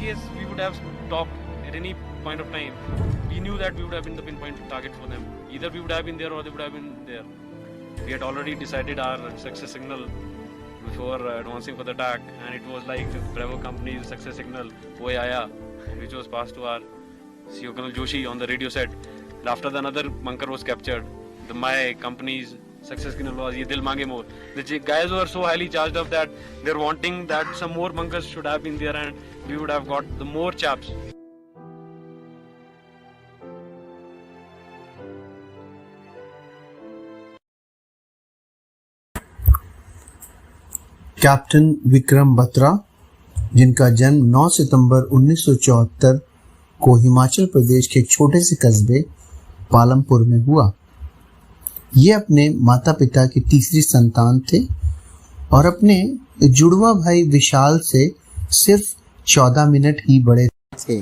case we would have stopped at any point of time, we knew that we would have been the pinpoint target for them. Either we would have been there or they would have been there. We had already decided our success signal before advancing for the attack, and it was like Bravo company's success signal, Oye Aaya, which was passed to our CEO Colonel Joshi on the radio set. And after the another bunker was captured, my company's success signal was Ye Dil Mange More. The guys were so highly charged up that they're wanting that some more bunkers should have been there and we would have got the more chaps. Captain Vikram Batra, जिनका जन्म 9 सितंबर 1974 को हिमाचल प्रदेश के एक छोटे से कस्बे पालमपुर में हुआ। ये अपने माता पिता की तीसरी संतान थे और अपने जुड़वा भाई विशाल से सिर्फ 14 मिनट ही बड़े थे।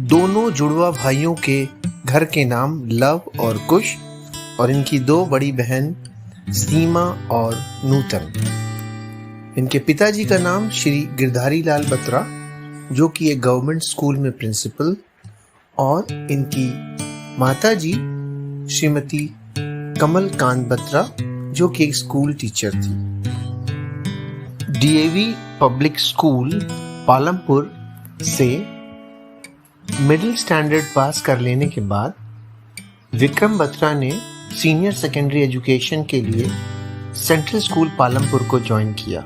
दोनों जुड़वा भाइयों के घर के नाम लव और कुश और इनकी दो बड़ी बहन सीमा और नूतन। इनके पिताजी का नाम श्री गिरधारी लाल बत्रा, जो कि एक गवर्नमेंट स्कूल में प्रिंसिपल, और इनकी माताजी श्रीमती कमल कांत बत्रा, जो कि एक स्कूल टीचर थी। डीएवी पब्लिक स्कूल पालमपुर से मिडिल स्टैंडर्ड पास कर लेने के बाद विक्रम बत्रा ने सीनियर सेकेंडरी एजुकेशन के लिए सेंट्रल स्कूल पालमपुर को ज्वाइन किया,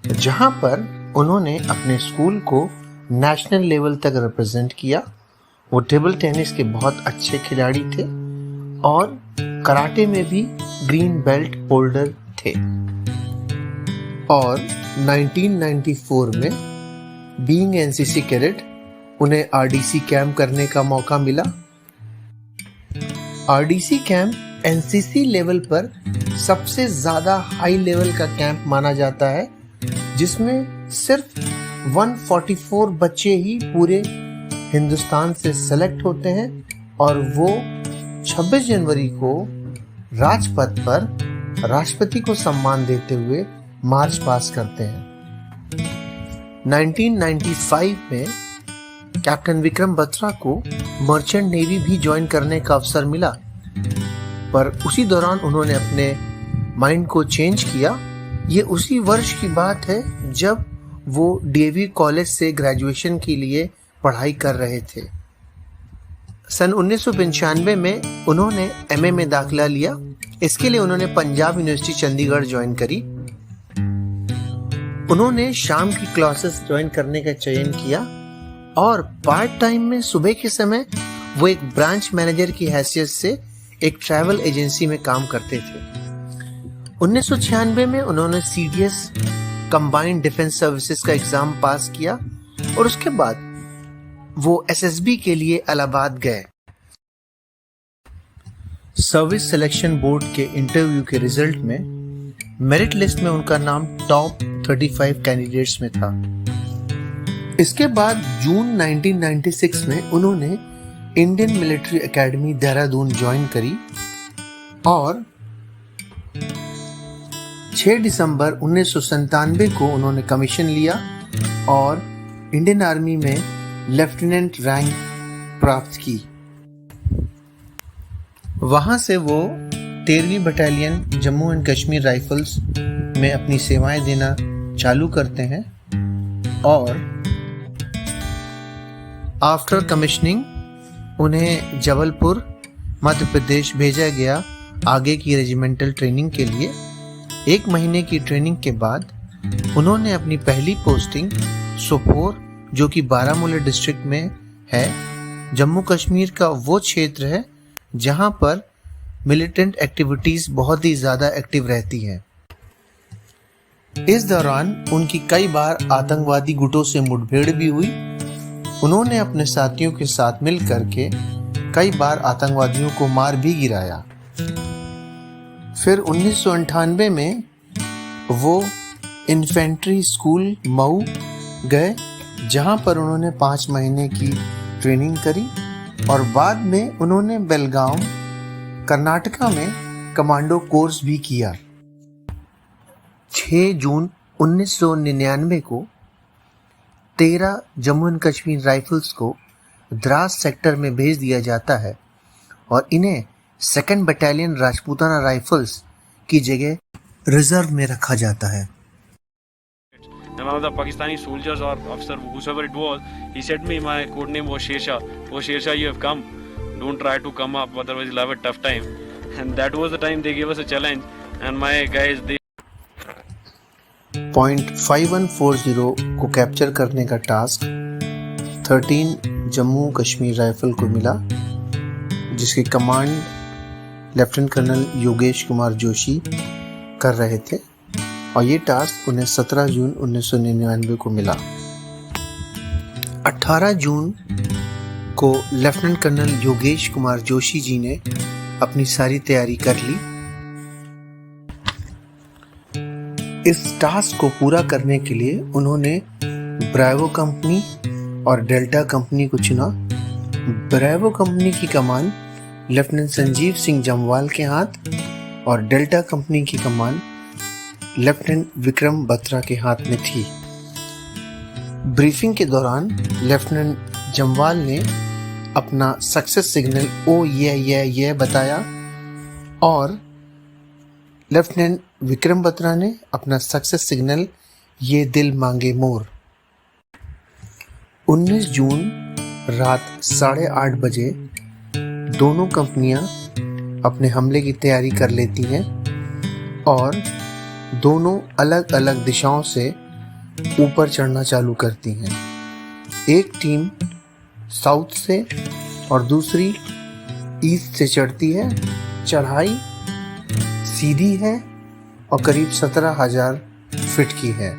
जहां पर उन्होंने अपने स्कूल को नेशनल लेवल तक रिप्रेजेंट किया। वो टेबल टेनिस के बहुत अच्छे खिलाड़ी थे और कराटे में भी ग्रीन बेल्ट होल्डर थे। और 1994 में बीइंग एनसीसी कैडेट उन्हें आरडीसी कैंप करने का मौका मिला। आरडीसी कैंप एनसीसी लेवल पर सबसे ज्यादा हाई लेवल का कैंप माना जाता है, जिसमें सिर्फ 144 बच्चे ही पूरे हिंदुस्तान से सेलेक्ट होते हैं और वो 26 जनवरी को राजपथ पर राष्ट्रपति को सम्मान देते हुए मार्च पास करते हैं। 1995 में कैप्टन विक्रम बत्रा को मर्चेंट नेवी भी ज्वाइन करने का अवसर मिला, पर उसी दौरान उन्होंने अपने माइंड को चेंज किया। ये उसी वर्ष की बात है जब वो डीएवी कॉलेज से ग्रेजुएशन के लिए पढ़ाई कर रहे थे। सन 1995 में उन्होंने एमए में दाखिला लिया। इसके लिए उन्होंने पंजाब यूनिवर्सिटी चंडीगढ़ ज्वाइन करी। उन्होंने शाम की क्लासेस ज्वाइन करने का चयन किया और पार्ट टाइम में सुबह के समय वो एक ब्रांच मैनेजर की हैसियत से एक ट्रैवल एजेंसी में काम करते थे। 1996 में उन्होंने सीडीएस कंबाइंड डिफेंस सर्विसेज का एग्जाम पास किया और उसके बाद वो एसएसबी के लिए इलाहाबाद गए। सर्विस सिलेक्शन बोर्ड के इंटरव्यू के रिजल्ट में मेरिट लिस्ट में उनका नाम टॉप 35 कैंडिडेट्स में था। इसके बाद जून 1996 में उन्होंने Indian military academy Dehradun join करी और 6 दिसंबर 1997 को उन्होंने कमीशन लिया और इंडियन आर्मी में लेफ्टिनेंट रैंक प्राप्त की। वहां से वो 13वीं battalion Jammu and Kashmir rifles में अपनी सेवाएं देना चालू करते हैं और आफ्टर कमिश्निंग उन्हें जबलपुर मध्य प्रदेश भेजा गया आगे की रेजिमेंटल ट्रेनिंग के लिए। 1 महीने की ट्रेनिंग के बाद उन्होंने अपनी पहली पोस्टिंग सोपोर, जो कि बारामूला डिस्ट्रिक्ट में है, जम्मू कश्मीर का वो क्षेत्र है जहां पर मिलिटेंट एक्टिविटीज बहुत ही ज्यादा एक्टिव रहती हैं। इस दौरान उनकी कई बार आतंकवादी गुटों से मुठभेड़ भी हुई। उन्होंने अपने साथियों के साथ मिल करके कई बार आतंकवादियों को मार भी गिराया। फिर 1998 में वो इन्फेंट्री स्कूल मऊ गए जहां पर उन्होंने 5 महीने की ट्रेनिंग करी और बाद में उन्होंने बेलगाम कर्नाटका में कमांडो कोर्स भी किया। 6 जून 1999 को 13 जम्मू एंड कश्मीर राइफल्स को द्रास सेक्टर में भेज दिया जाता है और इन्हें 2nd बटालियन राजपूताना राइफल्स की जगह रिजर्व में रखा जाता है। And one of the Pakistani soldiers or officer, whosoever it was, he said me, my code name was Shersha. Oh Shersha, you have come. Don't try to come up, otherwise you'll have a tough time. And that was the time they gave us a challenge. And my guys, they .5140 को capture करने का task 13 Jammu Kashmir rifle को मिला, जिसकी command lieutenant colonel Yogesh Kumar Joshi कर रहे थे और ये टास्क उन्हें 17 जून 1999 को मिला। 18 जून को लेफ्टिनेंट कर्नल योगेश कुमार जोशी जी ने अपनी सारी तैयारी कर ली। इस टास्क को पूरा करने के लिए उन्होंने ब्रावो कंपनी और डेल्टा कंपनी को चुना। ब्रावो कंपनी की कमान लेफ्टिनेंट संजीव सिंह जम्वाल के हाथ और डेल्टा कंपनी की कमान लेफ्टिनेंट विक्रम बत्रा के हाथ में थी। ब्रीफिंग के दौरान लेफ्टिनेंट जम्वाल ने अपना सक्सेस सिग्नल ओ ये बताया और लेफ्टिनेंट विक्रम बत्रा ने अपना सक्सेस सिग्नल ये दिल मांगे मोर। 19 जून रात 8:30 बजे दोनों कंपनियां अपने हमले की तैयारी कर लेती हैं और दोनों अलग अलग दिशाओं से ऊपर चढ़ना चालू करती हैं। एक टीम साउथ से और दूसरी ईस्ट से चढ़ती है। चढ़ाई सीधी है और करीब 17,000 फीट की है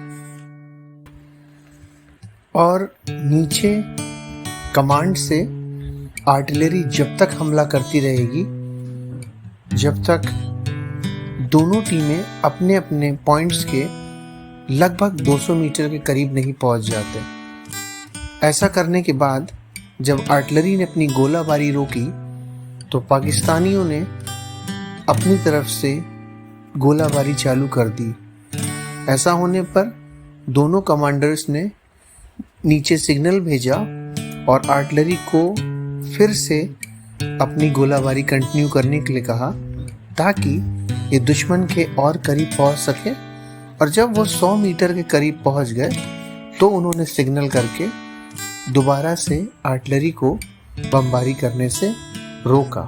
और नीचे कमांड से आर्टिलरी जब तक हमला करती रहेगी जब तक दोनों टीमें अपने अपने पॉइंट्स के लगभग 200 मीटर के करीब नहीं पहुंच जाते। ऐसा करने के बाद जब आर्टिलरी ने अपनी गोलाबारी रोकी तो पाकिस्तानियों ने अपनी तरफ से गोलाबारी चालू कर दी। ऐसा होने पर दोनों कमांडर्स ने नीचे सिग्नल भेजा और आर्टिलरी को फिर से अपनी गोलाबारी कंटिन्यू करने के लिए कहा ताकि ये दुश्मन के और करीब पहुंच सके। और जब वो 100 मीटर के करीब पहुंच गए तो उन्होंने सिग्नल करके दोबारा से आर्टिलरी को बमबारी करने से रोका।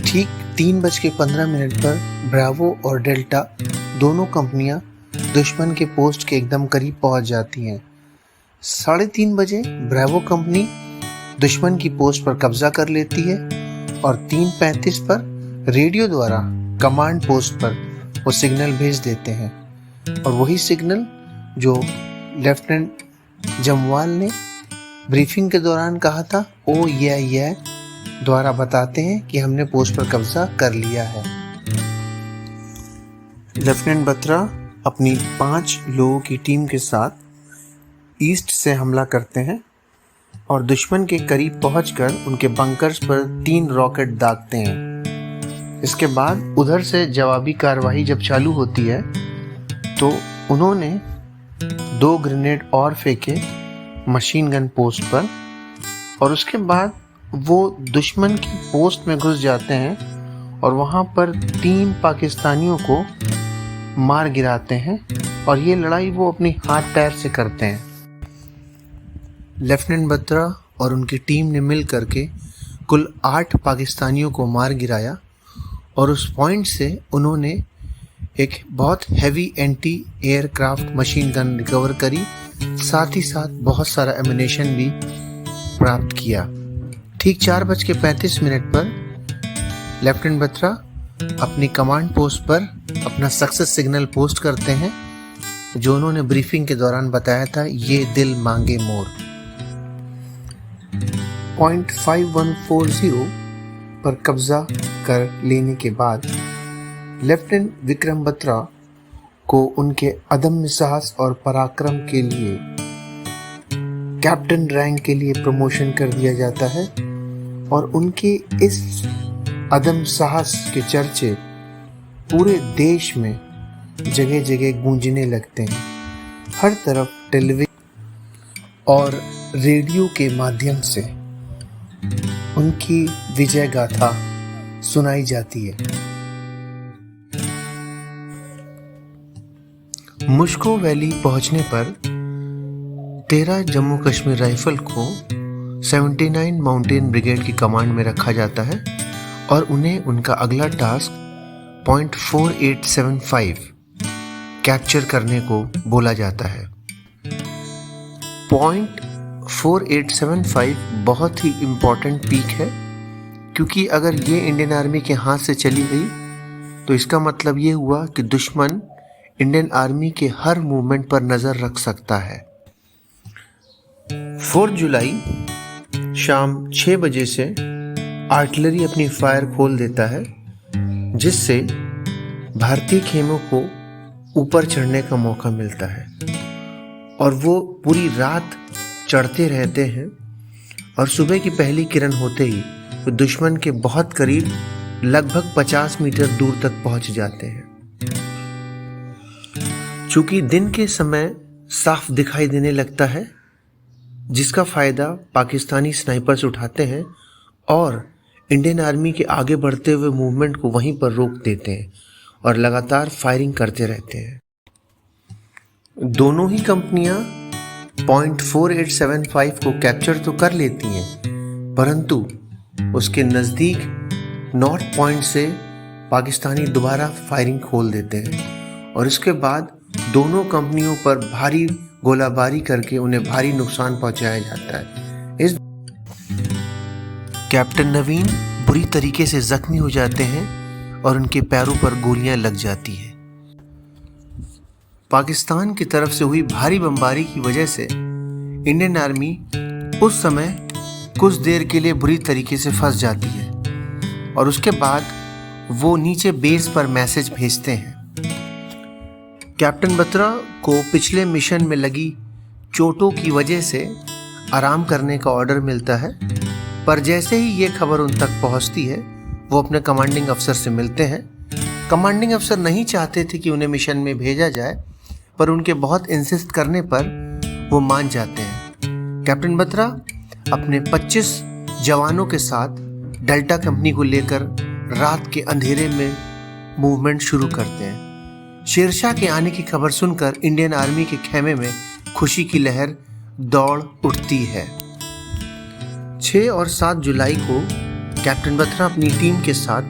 ठीक 3:15 पर ब्रावो और डेल्टा दोनों कंपनियां दुश्मन के पोस्ट के एकदम करीब पहुंच जाती हैं। 3:30 बजे ब्रावो कंपनी दुश्मन की पोस्ट पर कब्जा कर लेती है और 3:35 पर रेडियो द्वारा कमांड पोस्ट पर वो सिग्नल भेज देते हैं और वही सिग्नल जो लेफ्टिनेंट जम्वाल ने ब्रीफिंग के दौरान कहा था ओ ये द्वारा बताते हैं कि हमने पोस्ट पर कब्जा कर लिया है। लेफ्टिनेंट बत्रा अपनी 5 लोगों की टीम के साथ ईस्ट से हमला करते हैं और दुश्मन के करीब पहुंचकर उनके बंकर्स पर 3 रॉकेट दागते हैं। इसके बाद उधर से जवाबी कार्रवाई जब चालू होती है तो उन्होंने 2 ग्रेनेड और फेंके मशीन गन पोस्ट पर और उसके बाद वो दुश्मन की पोस्ट में घुस जाते हैं और वहाँ पर 3 पाकिस्तानियों को मार गिराते हैं और ये लड़ाई वो अपनी हाथ पैर से करते हैं। लेफ्टिनेंट बत्रा और उनकी टीम ने मिल करके कुल 8 पाकिस्तानियों को मार गिराया और उस पॉइंट से उन्होंने एक बहुत heavy anti aircraft machine gun recover करी, साथ ही साथ बहुत सारा एमिनेशन भी प्राप्त किया। ठीक 4:35 पर लेफ्टिनेंट बत्रा अपनी कमांड पोस्ट पर अपना सक्सेस सिग्नल पोस्ट करते हैं जो उन्होंने ब्रीफिंग के दौरान बताया था ये दिल मांगे मोर। .5140 पर कब्जा कर लेने के बाद लेफ्टिनेंट विक्रम बत्रा को उनके अदम्य साहस और पराक्रम के लिए कैप्टन रैंक के लिए प्रमोशन कर दिया जाता है और उनके इस अदम साहस के चर्चे पूरे देश में जगह जगह गूंजने लगते हैं। हर तरफ टेलीविजन और रेडियो के माध्यम से उनकी विजय गाथा सुनाई जाती है। मुश्को वैली पहुंचने पर 13 जम्मू कश्मीर राइफल को 79 माउंटेन ब्रिगेड की कमांड में रखा जाता है और उन्हें उनका अगला टास्क .4875 कैप्चर करने को बोला जाता है। .4875 बहुत ही इम्पोर्टेंट पीक है, क्योंकि अगर ये इंडियन आर्मी के हाथ से चली गई तो इसका मतलब ये हुआ कि दुश्मन इंडियन आर्मी के हर मूवमेंट पर नज़र रख सकता है। 4 जुलाई शाम 6 बजे से आर्टिलरी अपनी फायर खोल देता है, जिससे भारतीय खेमों को ऊपर चढ़ने का मौका मिलता है और वो पूरी रात चढ़ते रहते हैं और सुबह की पहली किरण होते ही वो दुश्मन के बहुत करीब लगभग 50 मीटर दूर तक पहुंच जाते हैं। चूंकि दिन के समय साफ दिखाई देने लगता है, जिसका फायदा पाकिस्तानी स्नाइपर्स उठाते हैं और इंडियन आर्मी के आगे बढ़ते हुए मूवमेंट को वहीं पर रोक देते हैं और लगातार फायरिंग करते रहते हैं। दोनों ही कंपनियां .4875 को कैप्चर तो कर लेती हैं, परंतु उसके नज़दीक नॉर्थ पॉइंट से पाकिस्तानी दोबारा फायरिंग खोल देते हैं और इसके बाद दोनों कंपनियों पर भारी गोलाबारी करके उन्हें भारी नुकसान पहुंचाया जाता है। इस कैप्टन नवीन बुरी तरीके से जख्मी हो जाते हैं और उनके पैरों पर गोलियां लग जाती है। पाकिस्तान की तरफ से हुई भारी बमबारी की वजह से इंडियन आर्मी उस समय कुछ देर के लिए बुरी तरीके से फंस जाती है और उसके बाद वो नीचे बेस पर मैसेज भेजते हैं। कैप्टन बत्रा को पिछले मिशन में लगी चोटों की वजह से आराम करने का ऑर्डर मिलता है, पर जैसे ही ये खबर उन तक पहुंचती है वो अपने कमांडिंग अफसर से मिलते हैं। कमांडिंग अफसर नहीं चाहते थे कि उन्हें मिशन में भेजा जाए, पर उनके बहुत इंसिस्ट करने पर वो मान जाते हैं। कैप्टन बत्रा अपने 25 जवानों के साथ डेल्टा कंपनी को लेकर रात के अंधेरे में मूवमेंट शुरू करते हैं। शेरशाह के आने की खबर सुनकर इंडियन आर्मी के खेमे में खुशी की लहर दौड़ उठती है। 6 और 7 जुलाई को कैप्टन बत्रा अपनी टीम के साथ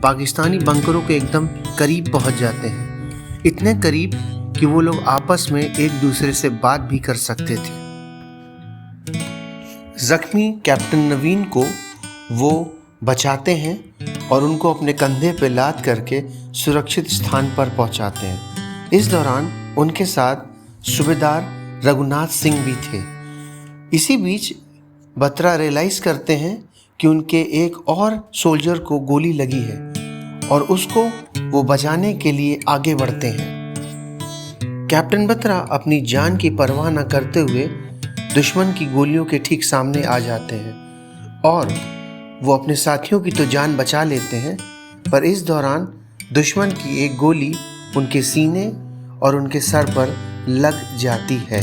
पाकिस्तानी बंकरों के एकदम करीब पहुंच जाते हैं, इतने करीब कि वो लोग आपस में एक दूसरे से बात भी कर सकते थे। जख्मी कैप्टन नवीन को वो बचाते हैं और उनको अपने कंधे पे लाद करके सुरक्षित स्थान पर पहुंचाते हैं। इस दौरान उनके साथ सूबेदार रघुनाथ सिंह भी थे। इसी बीच बत्रा रियलाइज करते हैं कि उनके एक और सोल्जर को गोली लगी है और उसको वो बचाने के लिए आगे बढ़ते हैं। कैप्टन बत्रा अपनी जान की परवाह न करते हुए दुश्मन की गोलियों के ठीक सामने आ जाते हैं और वो अपने साथियों की तो जान बचा लेते हैं, पर इस दौरान दुश्मन की एक गोली उनके सीने और उनके सर पर लग जाती है।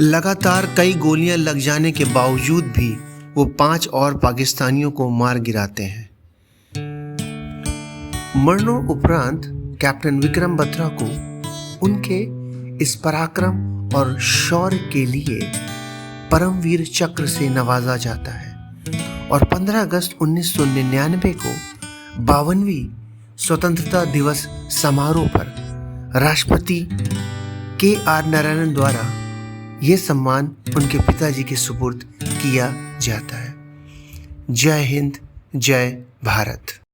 लगातार कई गोलियां लग जाने के बावजूद भी वो 5 और पाकिस्तानियों को मार गिराते हैं। मरणों उपरांत कैप्टन विक्रम बत्रा को उनके इस पराक्रम और शौर्य के लिए परमवीर चक्र से नवाजा जाता है और 15 अगस्त 1999 को 52वीं स्वतंत्रता दिवस समारोह पर राष्ट्रपति KR नारायणन द्वारा ये सम्मान उनके पिताजी के सुपुर्द किया जाता है। जय हिंद, जय भारत।